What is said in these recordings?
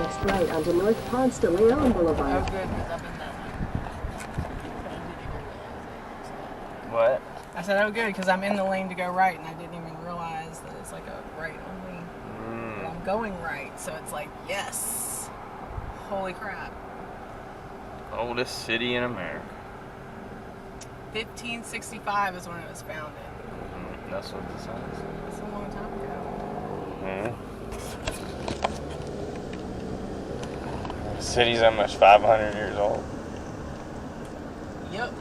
next right onto North Ponce de Leon Boulevard. Oh, good, because I'm in that lane. What? I said, oh, good, because I'm in the lane to go right, and I didn't even realize that it's like a right only. But I'm going right, so it's like, yes. Holy crap. Oldest city in America. 1565 is when it was founded. That's what the sign says. That's a long time ago. The city's almost 500 years old. Yep.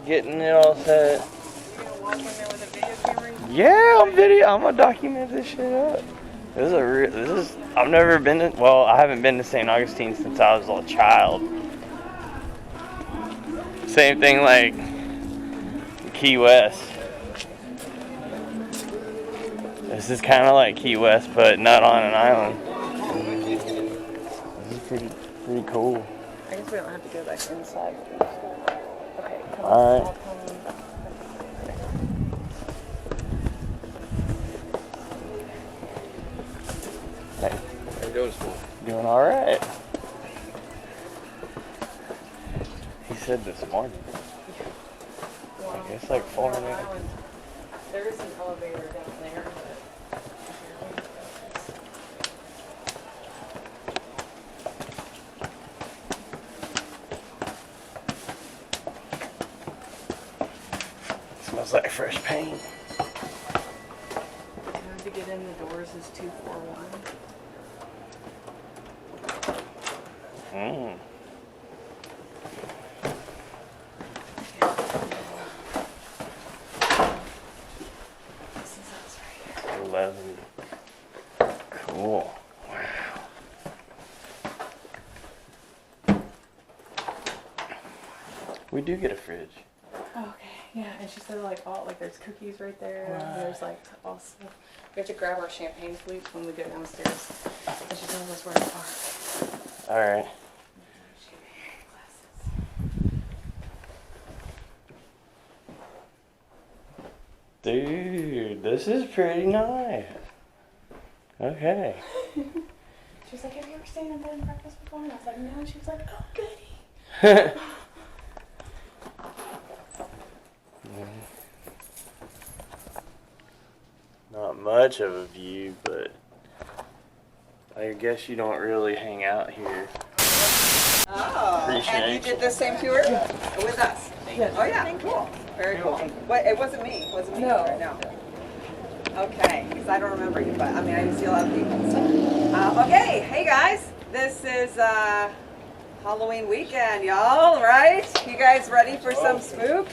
Getting it all set. You gonna walk in there with a video camera? Yeah, I'm gonna document this shit up. I've never been to, well, I haven't been to St. Augustine since I was a child. Same thing like Key West. This is kind of like Key West, but not on an island. This is pretty cool. I guess we don't have to go back inside. Okay, come All right. Hey. How you doing, school? Doing all right. He said this morning. Well, I guess like 4 minutes. There is an elevator down there, but Smells like fresh paint. the code to get in the doors is 241. This is us right here. 11. Cool. Wow. We do get a fridge. Oh, okay, yeah, and she said like there's cookies right there, and there's like also we have to grab our champagne flutes when we go downstairs, and she tells us where to park. All right. Dude, this is pretty nice. Okay. She was like, have you ever stayed in bed and breakfast before? And I was like, no. And she was like, oh, goody. Not much of a view, but I guess you don't really hang out here. Oh, and you did the same tour with us? Yes. Oh yeah, cool. Very cool. What, it wasn't me, No. No. Okay, because I don't remember you, but I mean, I see a lot of people. So. Okay, hey guys, this is Halloween weekend, y'all, right? You guys ready for some spook?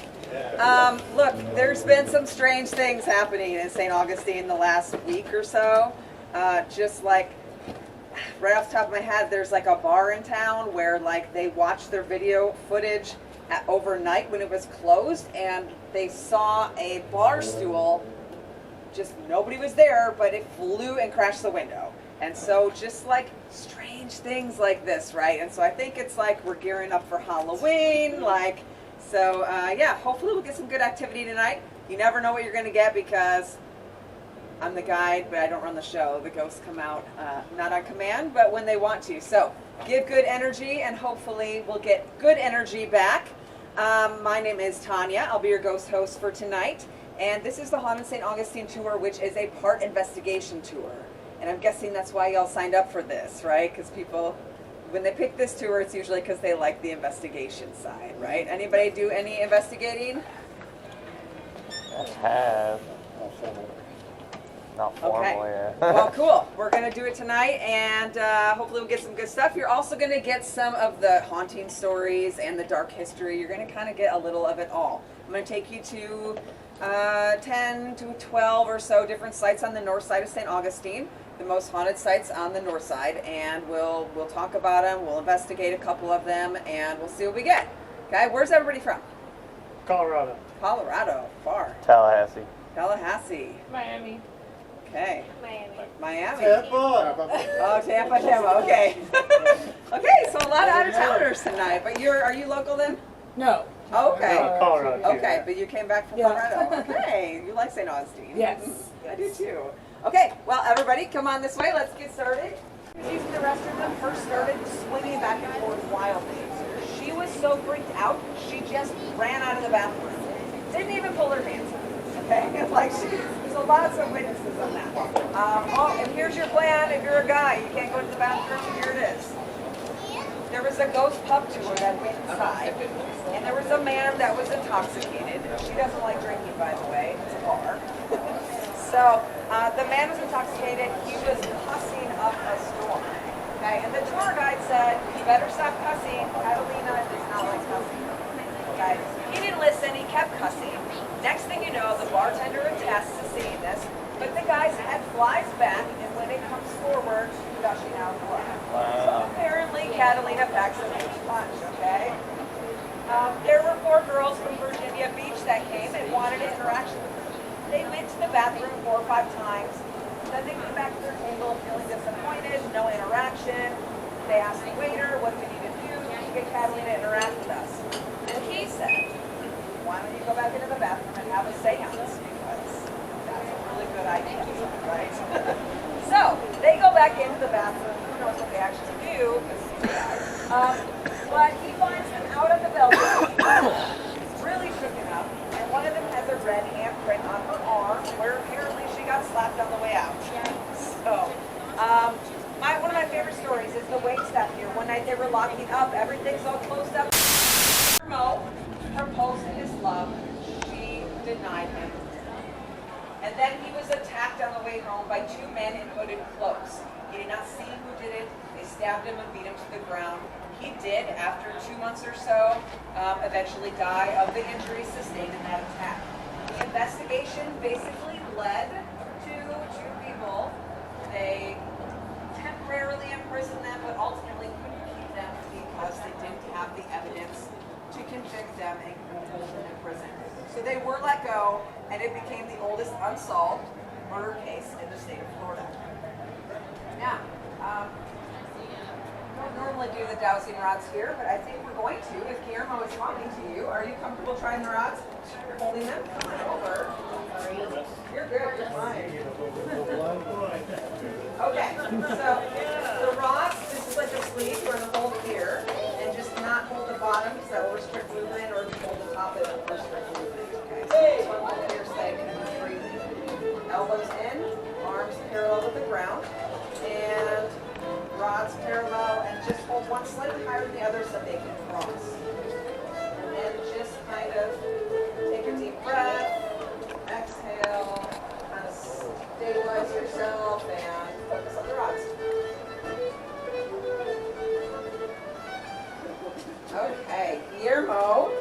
Look, there's been some strange things happening in St. Augustine the last week or so. Just like, right off the top of my head, there's like a bar in town where like they watch their video footage overnight when it was closed, and they saw a bar stool. Just nobody was there, but it flew and crashed the window. And so just like strange things like this, right? And so I think it's like we're gearing up for Halloween, like, so yeah, hopefully we'll get some good activity tonight. You never know what you're gonna get because I'm the guide, but I don't run the show. The ghosts come out, not on command, but when they want to. So give good energy and hopefully we'll get good energy back. My name is Tanya. I'll be your ghost host for tonight. And this is the Haunted St. Augustine tour, which is a part investigation tour. And I'm guessing that's why y'all signed up for this, right? Because people, when they pick this tour, it's usually because they like the investigation side, right? Anybody do any investigating? I have. Not formally, Okay. yeah. Well, cool. We're going to do it tonight, and hopefully we'll get some good stuff. You're also going to get some of the haunting stories and the dark history. You're going to kind of get a little of it all. I'm going to take you to 10 to 12 or so different sites on the north side of St. Augustine, the most haunted sites on the north side, and we'll talk about them, we'll investigate a couple of them, and we'll see what we get. Okay, where's everybody from? Colorado. Colorado, far. Tallahassee. Tallahassee. Miami. Okay. Miami. Tampa. Oh, Tampa, okay. Okay, so a lot of out-of-towners tonight, but are you local then? No. Okay. Colorado. too. Okay, but you came back from Yeah. Colorado. Okay, you like St. Augustine. Yes. I do too. Okay, well, everybody, come on this way. Let's get started. She was using the restroom and first started swinging back and forth wildly. She was so freaked out, she just ran out of the bathroom. Didn't even pull her pants up. Okay, like there's lots of witnesses on that. Oh, and here's your plan if you're a guy. You can't go to the bathroom. Here it is. There was a ghost pub tour that went inside, and there was a man that was intoxicated. She doesn't like drinking, by the way. It's a bar. So the man was intoxicated. He was cussing up a storm. Okay, and the tour guide said, "You better stop cussing. Catalina does not like cussing." Okay, he didn't listen. He kept cussing. Next thing you know, the bartender attests to seeing this, but the guy's head flies back, and when it comes forward, gushing out blood. So apparently, Catalina packs a huge punch. Okay. There were 4 girls from Virginia Beach that came and wanted an interaction with her. They went to the bathroom 4 or 5 times. Then they came back to their table feeling disappointed, no interaction. They asked the waiter, "What do we need to do to get Catalina to interact with us?" And he said, "Why don't you go back into the bathroom and have a seance? Because that's a really good idea, right?" So they go back into the bathroom. Who knows what they actually do? But he finds them out of the balcony, really shooken up, and one of them has a red handprint on her arm, where apparently she got slapped on the way out. So, one of my favorite stories is the wait staff here. One night they were locking up, everything's all closed up. Mo proposed his love. She denied him. And then he was attacked on the way home by 2 men in hooded cloaks. He did not see who did it. They stabbed him and beat him to the ground. He did, after 2 months or so, eventually die of the injuries sustained in that attack. The investigation basically led to 2 people. They temporarily imprisoned them, but ultimately couldn't keep them because they didn't have the evidence to convict them and hold them in prison. So they were let go, and it became the oldest unsolved murder case in the state of Florida. Now, we don't normally do the dowsing rods here, but I think we're going to. If Guillermo is talking to you, are you comfortable trying the rods? You're holding them? Come on over. You're good, you're fine. Okay, so the rods, this is like a sleeve, we're going to hold here, and just not hold the bottom because that will restrict movement, or if you hold the top, it will restrict movement. Okay, so this one hold here, stay, breathing. Elbows in, arms parallel with the ground, and rods parallel, and just hold one slightly higher than the other so they can cross. And then just kind of take a deep breath, exhale, kind of stabilize yourself, and focus on the rods. Okay, Guillermo,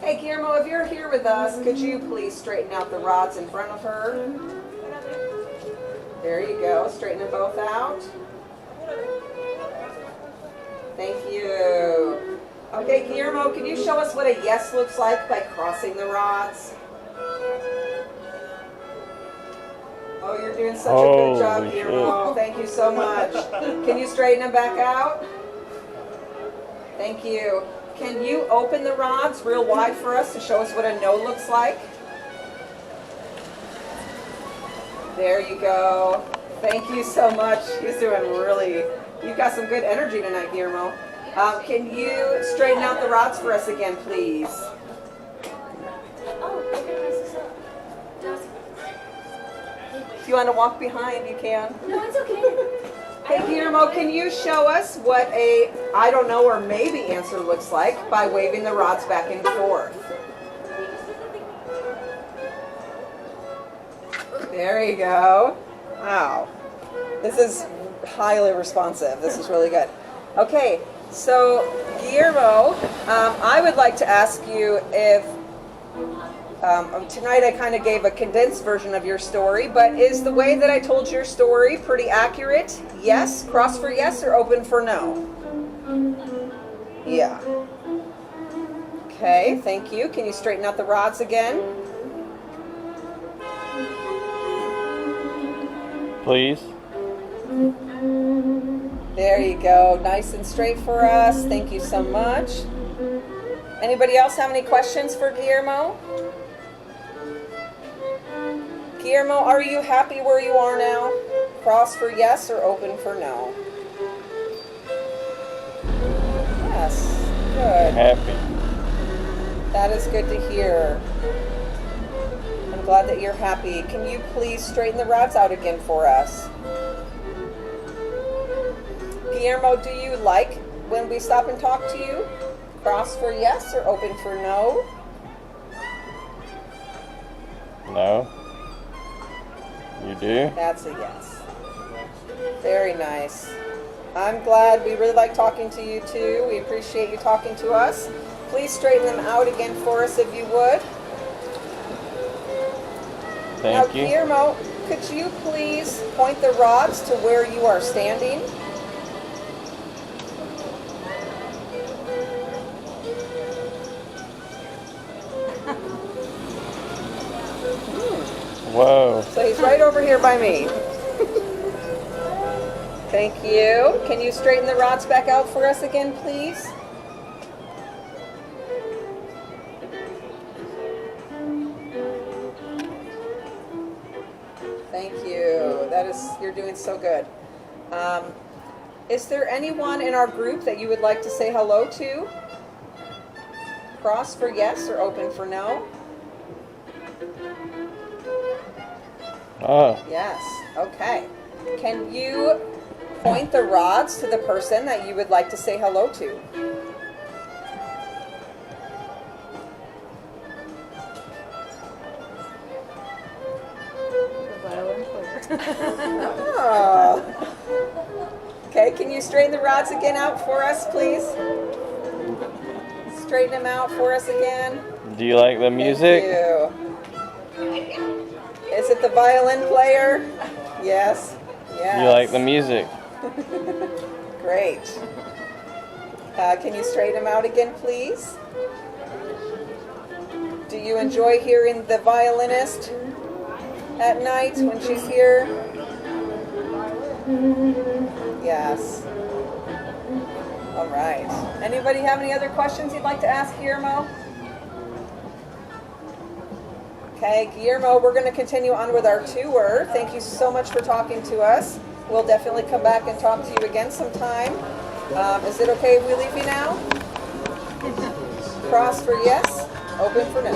Hey Guillermo, if you're here with us, could you please straighten out the rods in front of her? There you go, straighten them both out. Thank you. Okay, Guillermo, can you show us what a yes looks like by crossing the rods? Oh, you're doing such a good job, Holy Guillermo. Thank you so much. Can you straighten them back out? Thank you. Can you open the rods real wide for us to show us what a no looks like? There you go. Thank you so much. He's doing really, you've got some good energy tonight, Guillermo. Can you straighten out the rods for us again, please? Oh, you're gonna mess this up. If you want to walk behind, you can. No, it's okay. Hey, Guillermo, can you show us what a I don't know or maybe answer looks like by waving the rods back and forth? There you go. Wow. This is highly responsive. This is really good. Okay, so Guillermo, I would like to ask you if tonight I kind of gave a condensed version of your story, but is the way that I told your story pretty accurate? Yes? Cross for yes or open for no? Yeah. Okay, thank you. Can you straighten out the rods again? Please. There you go. Nice and straight for us. Thank you so much. Anybody else have any questions for Guillermo? Guillermo, are you happy where you are now? Cross for yes or open for no? Yes. Good. Happy. That is good to hear. I'm glad that you're happy. Can you please straighten the rods out again for us? Guillermo, do you like when we stop and talk to you? Cross for yes or open for no? No. You do? That's a yes. Very nice. I'm glad. We really like talking to you too. We appreciate you talking to us. Please straighten them out again for us if you would. Now, Thank you. Guillermo, could you please point the rods to where you are standing? Whoa. So he's right over here by me. Thank you. Can you straighten the rods back out for us again, please? Thank you. You're doing so good. Is there anyone in our group that you would like to say hello to? Cross for yes or open for no? Oh. Yes. Okay. Can you point the rods to the person that you would like to say hello to? The violin player. Oh. Okay, can you straighten the rods again out for us, please? Straighten them out for us again. Do you like the music? Thank you. Is it the violin player? Yes. Yes. You like the music? Great. Can you straighten them out again, please? Do you enjoy hearing the violinist at night when she's here? Yes. All right. Anybody have any other questions you'd like to ask Guillermo? Okay, Guillermo, we're going to continue on with our tour. Thank you so much for talking to us. We'll definitely come back and talk to you again sometime. Is it okay if we leave you now? Cross for yes, open for no.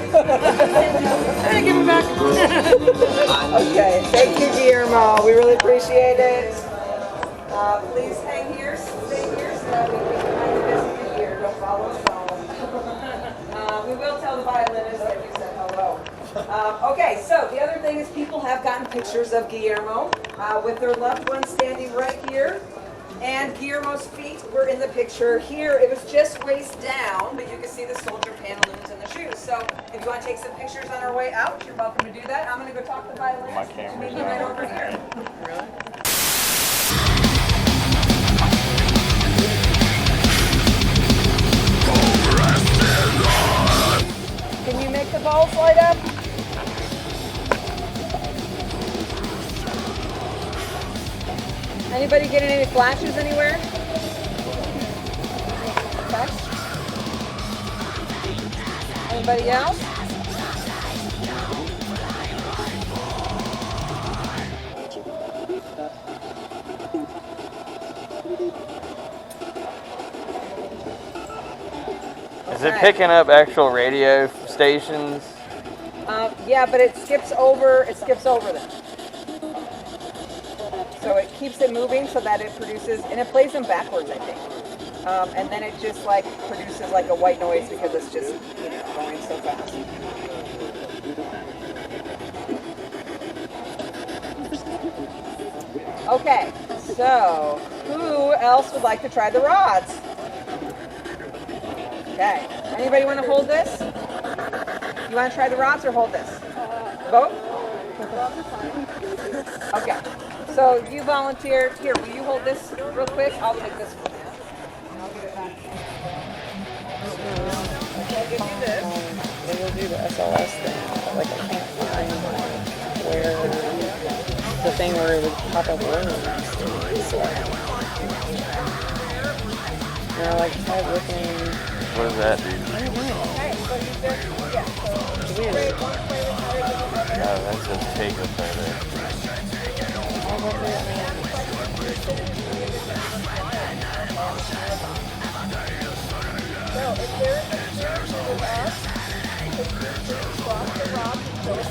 I'm gonna give it back. Okay, thank you, Guillermo. We really appreciate it. Please hang here, stay here so that we can kind of visit you here. Don't follow us home. We will tell the violinist that you said hello. Okay, so the other thing is people have gotten pictures of Guillermo with their loved ones standing right here. And Guillermo's feet were in the picture here. It was just waist down, but you can see the soldier pantaloons and the shoes. So if you want to take some pictures on our way out, you're welcome to do that. I'm going to go talk to the violinist. My camera's Meet you right not over here. Really? Anybody getting any flashes anywhere? Okay. Anybody else? Is it picking up actual radio stations? Yeah, but it skips over them. So it keeps it moving so that it produces, and it plays them backwards, I think. And then it just like produces like a white noise because it's just, you know, going so fast. Okay, so who else would like to try the rods? Okay, anybody want to hold this? You want to try the rods or hold this? Both? Okay, so you volunteered. Here, will you hold this real quick? I'll take this one. I'll give it back. Okay, I'll give you this. They will do the SLS thing, but like I can't find where the thing where it would pop up rooms. So, you know, like I was looking. What does that do? I don't know. Okay, so you just, yeah, so It's weird. spray one flavor powder to the other. No, that says take us right there. I'll go through it now. So if there is a spirit with us, the spirit cross the rock until it's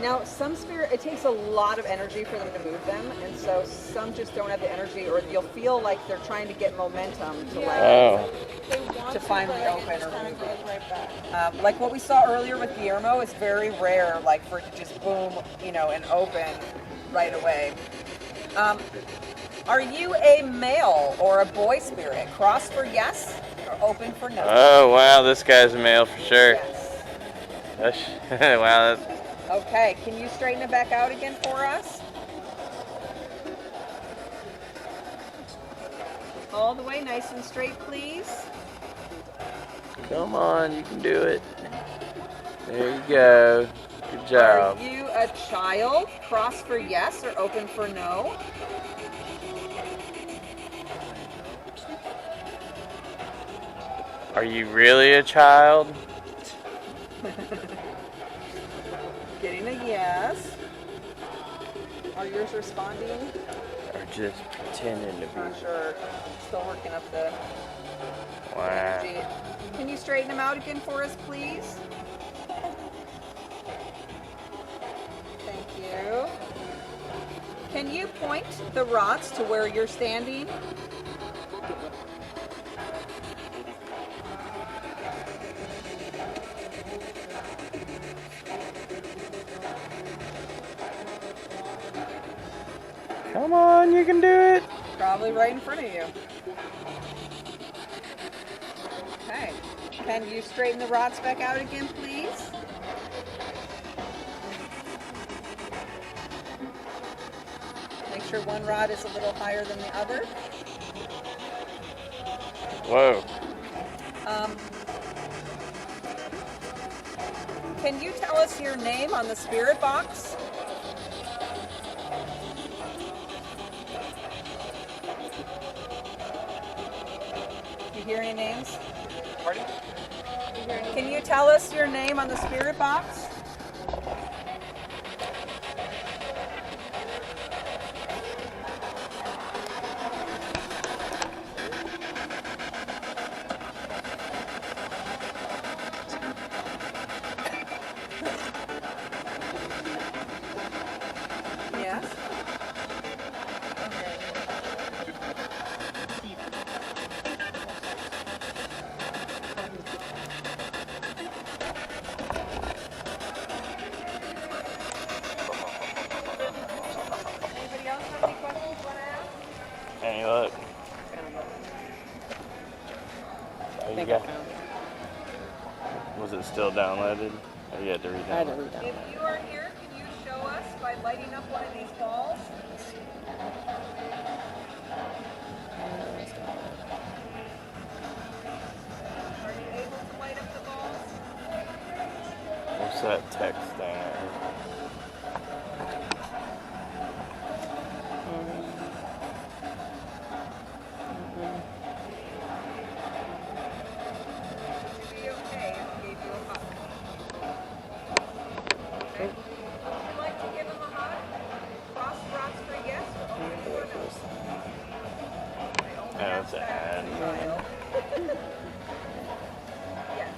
Now, some spirit, it takes a lot of energy for them to move them, and so some just don't have the energy, or you'll feel like they're trying to get momentum to to finally open or move it. Like what we saw earlier with Guillermo, it's very rare, like for it to just boom, you know, and open right away. Are you a male or a boy spirit? Cross for yes or open for no? Oh wow, this guy's a male for sure. Yes. Wow, that's Okay, can you straighten it back out again for us? All the way, nice and straight, please. come on, you can do it. There you go. Good job. Are you a child? Cross for yes or open for no? Are you really a child? Getting a yes. Are yours responding? Or just pretending to be? Not sure. Still working up the Wow. energy. Can you straighten them out again for us, please? Thank you. Can you point the rods to where you're standing? Come on, you can do it. Probably right in front of you. Okay. Can you straighten the rods back out again, please? Make sure one rod is a little higher than the other. Whoa. Can you tell us your name on the spirit box? You hear any names? Pardon? Can you tell us your name on the spirit box? Look. I You think got- I found it. Was it still downloaded? Or you had to read I had to that? read that. If you are here, can you show us by lighting up one of these balls? Are you able to light up the balls? What's that text thing? Would you be okay if we gave you a hug? Okay. Would you like to give him a hug? Cross the rocks for a yes or only for a no? I only Yeah, have that's an sex ad. as a child. Yes.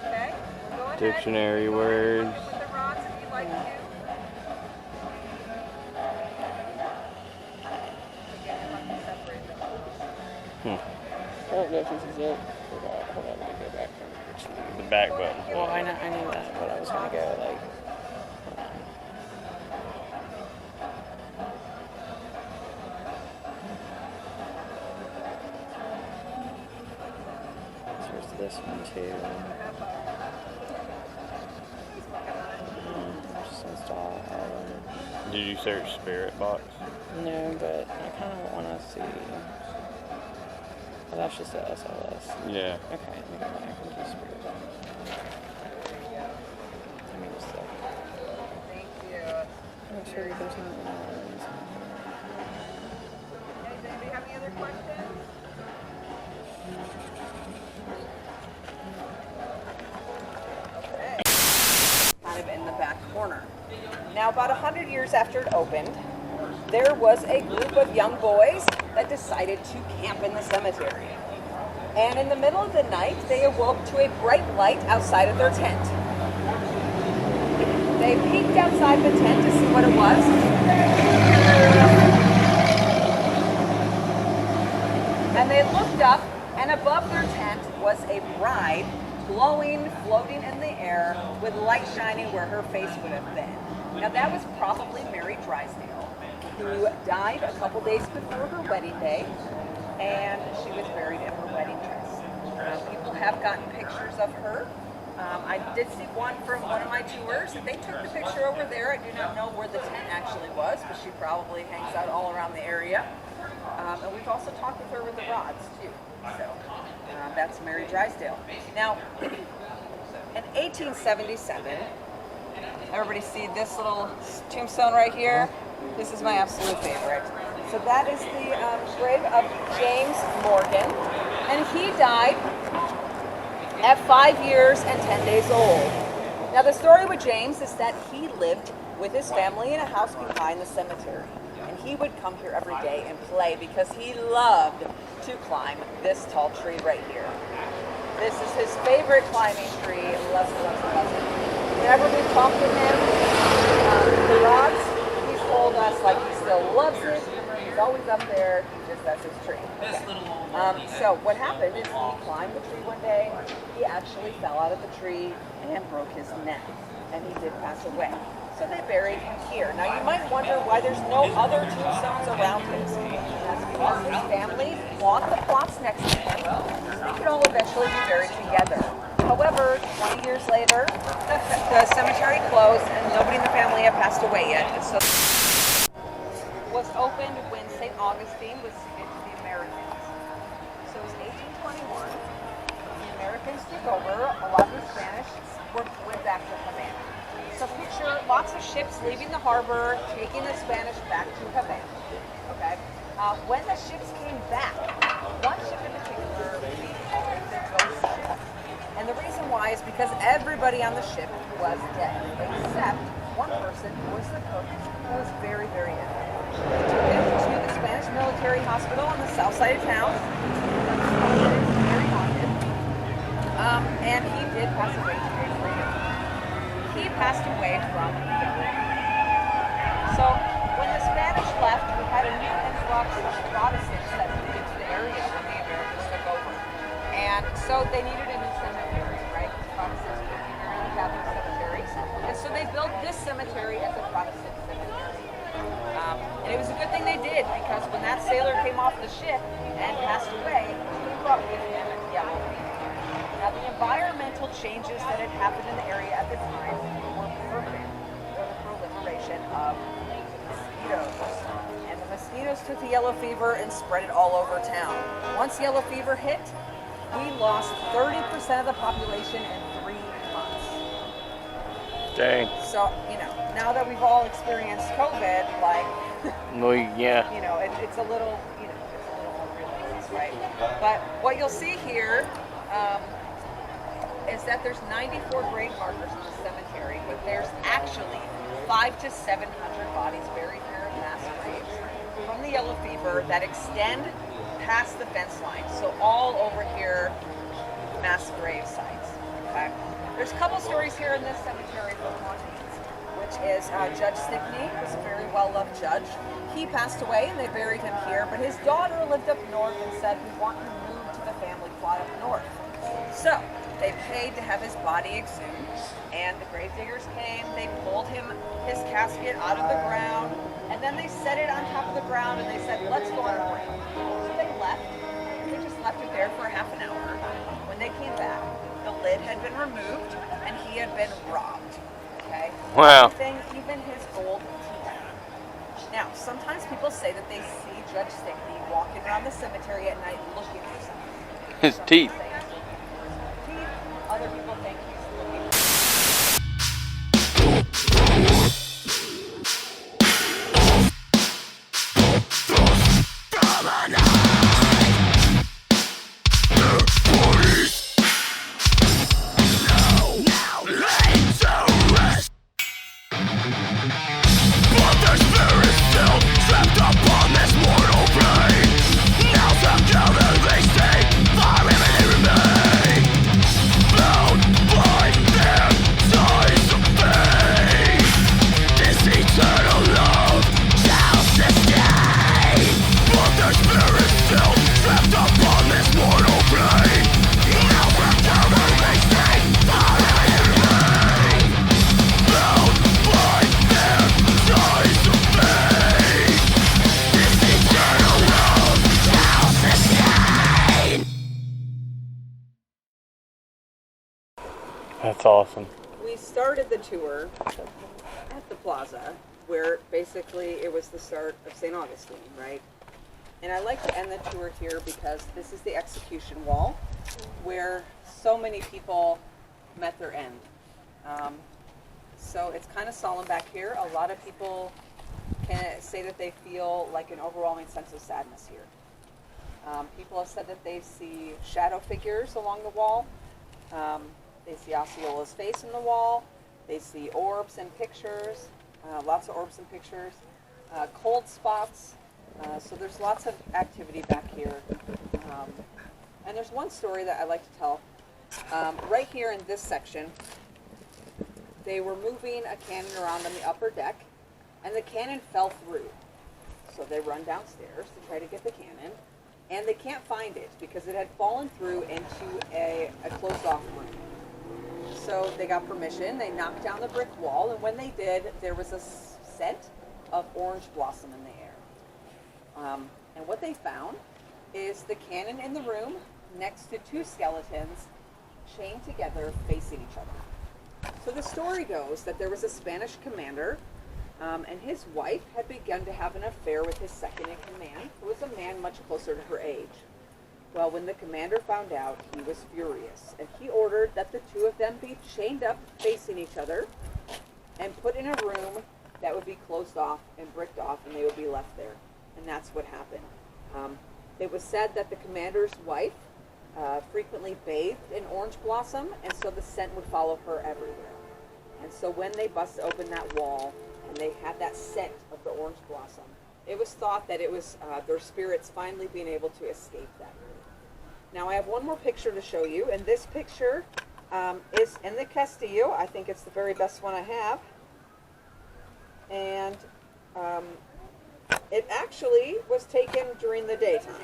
Okay. Well, go ahead. Dictionary Go ahead and words. hug him with the rods if you'd like to. Again, you'll have to separate them. I don't know if this is it. Hold on, let me go back. The back button. Well, I knew that, but I was gonna go like. Hold on. There's this one too. Just install all of them. Did you search Spirit Box? No, but I kind of want to see. Oh, that's just the SLS. Yeah. Okay, let me go back and do Spirit Box. Let me just look. Thank you. Make sure there's not one. Does anybody have any other questions? Okay. Kind of in the back corner. Now, about 100 years after it opened, there was a group of young boys that decided to camp in the cemetery. And in the middle of the night, they awoke to a bright light outside of their tent. They peeked outside the tent to see what it was. And they looked up, and above their tent was a bride glowing, floating in the air with light shining where her face would have been. Now that was probably Mary Drysdale, who died a couple days before her wedding day, and she was buried in her wedding dress. People have gotten pictures of her. I did see one from one of my tours. They took the picture over there. I do not know where the tent actually was, but she probably hangs out all around the area. And we've also talked with her with the rods too. So that's Mary Drysdale. Now, in 1877, everybody see this little tombstone right here? This is my absolute favorite. So that is the grave of James Morgan, and he died at 5 years and 10 days old. Now the story with James is that he lived with his family in a house behind the cemetery. And he would come here every day and play because he loved to climb this tall tree right here. This is his favorite climbing tree. Loves it, loves it, loves it. Whenever we talk to him, the rods, he's told us like he still loves it. He's always up there. That's his tree. Okay. So what happened is he climbed the tree one day. He actually fell out of the tree and broke his neck, and he did pass away. So they buried him here. Now you might wonder why there's no other tombstones around his. That's because his family bought the plots next to him. They could all eventually be buried together. However, 20 years later, the cemetery closed, and nobody in the family had passed away yet. So was opened when St. Augustine was ceded to the Americans. So it was 1821. The Americans took over. A lot of the Spanish went back to Havana. So picture lots of ships leaving the harbor, taking the Spanish back to Havana. Okay. When the ships came back, one ship in particular we called the ghost ship. And the reason why is because everybody on the ship was dead, except one person who was the cook, who was very, very ill. They took him to the Spanish military hospital on the south side of town. Very haunted. And he did pass away 2 days later. He passed away from pneumonia. So when the Spanish left, we had a new influx of Protestants that moved into the area when the Americans took over. And so they needed a new cemetery, right? Protestants were in the Catholic cemeteries. And so they built this cemetery as a Protestant cemetery. And it was a good thing they did did, because when that sailor came off the ship and passed away, he brought with him yellow fever. Now, the environmental changes that had happened in the area at the time were perfect for the proliferation of mosquitoes. And the mosquitoes took the yellow fever and spread it all over town. Once yellow fever hit, we lost 30% of the population in 3 months. Dang. So, now that we've all experienced COVID, like, Well, yeah. it's a little, it's a little more realistic, right? But what you'll see here is that there's 94 grave markers in the cemetery, but there's actually 500 to 700 bodies buried here in mass graves from the yellow fever that extend past the fence line. So all over here, mass grave sites. Okay. There's a couple stories here in this cemetery for hauntings, which is Judge Stickney was a very well-loved judge. He passed away and they buried him here, but his daughter lived up north and said, "We want you moved to the family plot up north." So they paid to have his body exhumed, and the gravediggers came, they pulled his casket out of the ground, and then they set it on top of the ground and they said, "Let's go on a break." So they left. They just left it there for a half an hour. When they came back, the lid had been removed and he had been robbed. Okay? Wow. Everything, even his gold teeth. Now, sometimes people say that they see Judge Stickney walking around the cemetery at night looking for something. His Some teeth. people say he's looking for his teeth. Other people think he's looking for That's awesome. We started the tour at the plaza, where basically it was the start of St. Augustine, right? And I like to end the tour here because this is the execution wall, where so many people met their end. So it's kind of solemn back here. A lot of people can say that they feel like an overwhelming sense of sadness here. People have said that they see shadow figures along the wall. They see Osceola's face in the wall. They see orbs and pictures, lots of orbs and pictures, cold spots. So there's lots of activity back here. And there's one story that I like to tell. Right here in this section, they were moving a cannon around on the upper deck, and the cannon fell through. So they run downstairs to try to get the cannon, and they can't find it because it had fallen through into a closed-off room. So they got permission, they knocked down the brick wall, and when they did, there was a scent of orange blossom in the air. And what they found is the cannon in the room next to two skeletons chained together facing each other. So the story goes that there was a Spanish commander, and his wife had begun to have an affair with his second in command, who was a man much closer to her age. Well, when the commander found out, he was furious, and he ordered that the two of them be chained up facing each other and put in a room that would be closed off and bricked off, and they would be left there. And that's what happened. It was said that the commander's wife frequently bathed in orange blossom, and so the scent would follow her everywhere. And so when they busted open that wall and they had that scent of the orange blossom, it was thought that it was their spirits finally being able to escape that room. Now I have one more picture to show you, and this picture is in the Castillo. I think it's the very best one I have. And it actually was taken during the daytime.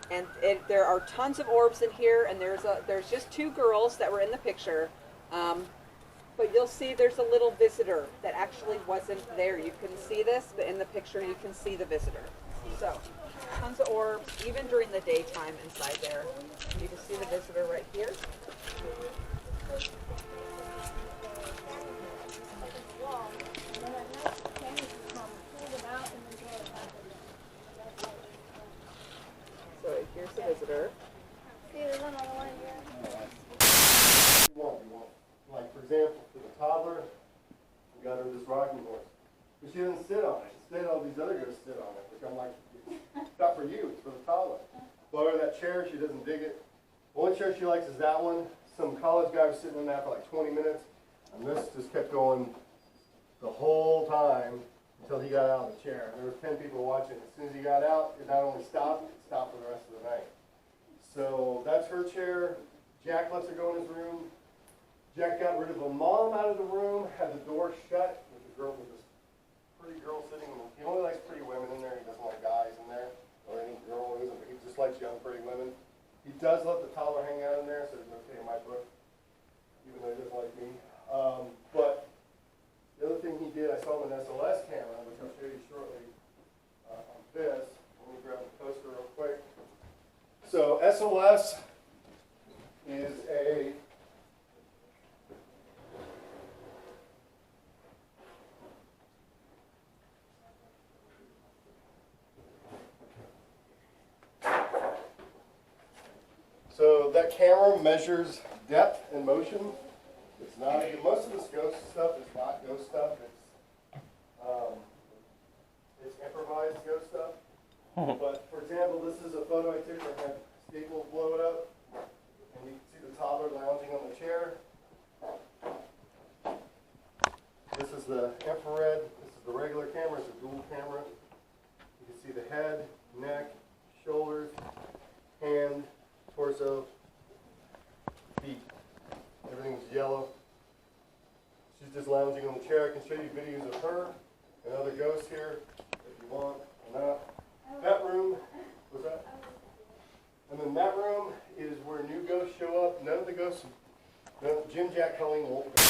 And there are tons of orbs in here, and there's just two girls that were in the picture. but you'll see there's a little visitor that actually wasn't there. You couldn't see this, but in the picture you can see the visitor. So, tons of orbs, even during the daytime inside there. You can see the visitor right here. So here's the visitor. There's another one here. You won't. Like, for example, for the toddler, we got her this rocking horse. But she doesn't sit on it. Instead, all these other guys sit on it. Which I'm like, it's not for you, it's for the toddler. Bought her that chair, she doesn't dig it. The only chair she likes is that one. Some college guy was sitting in that for like 20 minutes. And this just kept going the whole time until he got out of the chair. There were 10 people watching. As soon as he got out, it not only stopped, it stopped for the rest of the night. So that's her chair. Jack lets her go in his room. Jack got rid of the mom out of the room, had the door shut with the girl, with this pretty girl sitting. He only likes pretty women in there. He doesn't like guys in there or any girl. He just likes young, pretty women. He does let the toddler hang out in there, so it's okay in my book, even though he doesn't like me. But the other thing he did, I saw him an SLS camera, which I'll show you shortly on this. Let me grab the poster real quick. So SLS is a so that camera measures depth and motion. It's not, most of this ghost stuff is not ghost stuff. It's improvised ghost stuff. But for example, this is a photo I took where I had Staples blow it up. And you can see the toddler lounging on the chair. This is the infrared. This is the regular camera. It's a dual camera. You can see the head, neck, shoulders, hand, torso, feet. Everything's yellow. She's just lounging on the chair. I can show you videos of her and other ghosts here if you want or not. That room, what's that? And then that room is where new ghosts show up. None of the ghosts, Jim, Jack, Colleen won't go.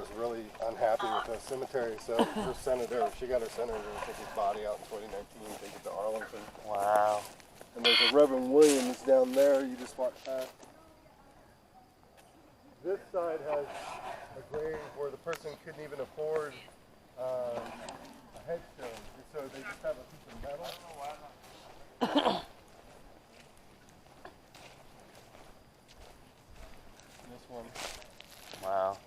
was really unhappy with the cemetery, so her senator, she got her senator to take his body out in 2019 and take it to Arlington. Wow. And there's a Reverend Williams down there, you just walk past. This side has a grave where the person couldn't even afford a headstone, so they just have a piece of metal. This one. Wow.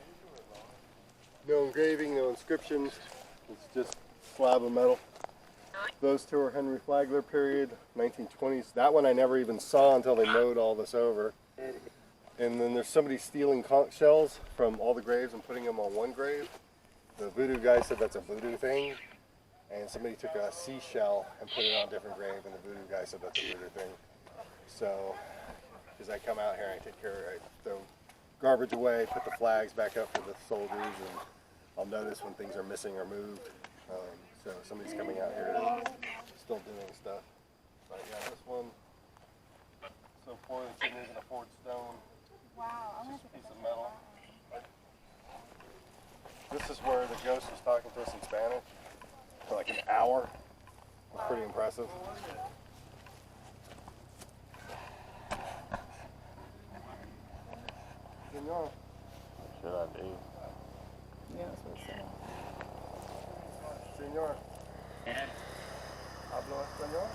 No engraving, no inscriptions. It's just a slab of metal. Those two are Henry Flagler period, 1920s. That one I never even saw until they mowed all this over. And then there's somebody stealing conch shells from all the graves and putting them on one grave. The voodoo guy said that's a voodoo thing. And somebody took a seashell and put it on a different grave, and the voodoo guy said that's a voodoo thing. So, because I come out here and I take care of it, I throw garbage away, put the flags back up for the soldiers, and I'll notice when things are missing or moved. So somebody's coming out here still doing stuff. But yeah, this one, so poor that she didn't even afford stone. Wow, I'm Just a piece of metal. This is where the ghost was talking to us in Spanish for like an hour. It was pretty impressive. Senor. What should I do? Yeah, that's what it said. Senor. Hablo español?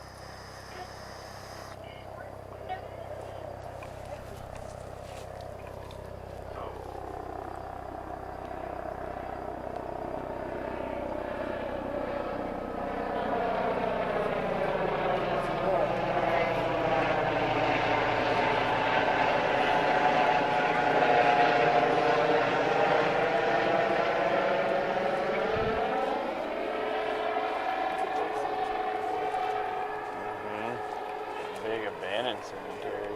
Big abandoned cemetery.